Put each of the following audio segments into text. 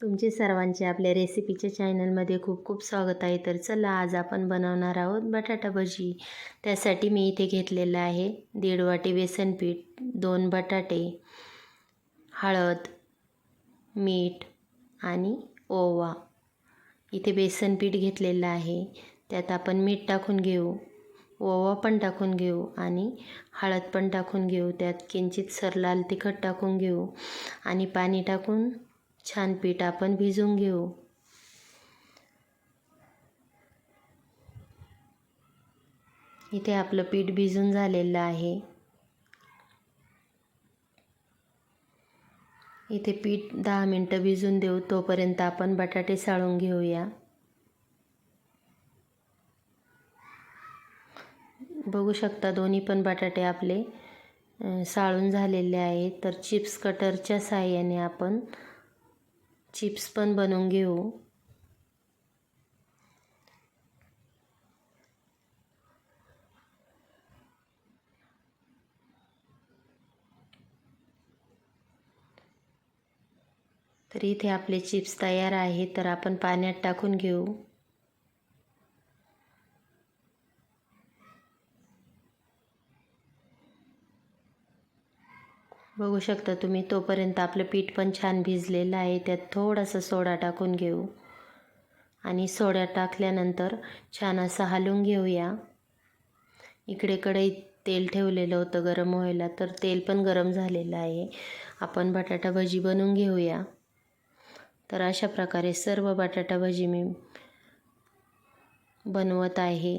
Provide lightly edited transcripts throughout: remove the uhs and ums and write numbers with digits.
तुमचे सर्वांचे आपल्या रेसिपीच्या चॅनलमध्ये खूप खूप स्वागत आहे. तर चला, आज आपण बनवणार आहोत बटाटा भजी. त्यासाठी मी इथे घेतलेलं आहे 1.5 वाटी बेसन पीठ, 2 बटाटे, हळद, मीठ आणि ओवा. इथे बेसन पीठ घेतलेलं आहे, त्यात आपण मीठ टाकून घेऊ, ओवा पण टाकून घेऊ आणि हळद पण टाकून घेऊ. त्यात किंचित सर लाल तिखट टाकून घेऊ आणि पाणी टाकून छान पीठ आपण भिजवून घेऊ. इथे आपलं पीठ भिजून झालेलं आहे. इथे पीठ 10 मिनिटं भिजून देऊ, तोपर्यंत आपण बटाटे साळून घेऊया. बघू शकता दोन्ही पण बटाटे आपले साळून झालेले आहेत. तर चिप्स कटरच्या साहाय्याने आपण चिप्स पण बनवून घेऊ. तर इथे आपले चिप्स तयार आहे. तर आपण पाण्यात टाकून घेऊ. बघू शकता तुम्ही, तोपर्यंत आपलं पीठ पण छान भिजलेलं आहे. त्यात थोडासा सोडा टाकून घेऊ आणि सोडा टाकल्यानंतर छान असं हलवून घेऊया. इकडे कढईत तेल ठेवलेलं होतं गरम व्हायला, तर तेल पण गरम झालेलं आहे. आपण बटाटा भजी बनवून घेऊया. तर अशा प्रकारे सर्व बटाटा भजी मी बनवत आहे.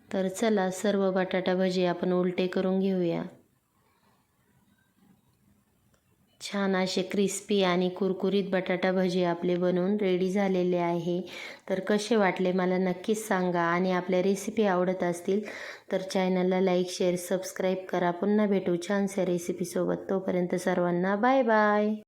तर चला, सर्व बटाटा भजी आपण उलटे करून घेऊया. छान असे क्रिस्पी आणि कुरकुरीत बटाटा भजी आपले बनवून रेडी झालेले आहे. तर कसे वाटले मला नक्कीच सांगा आणि आपल्या रेसिपी आवडत असतील तर चॅनलला लाईक, शेअर, सबस्क्राईब करा. पुन्हा भेटू छानशा रेसिपीसोबत. तोपर्यंत सर्वांना बाय बाय.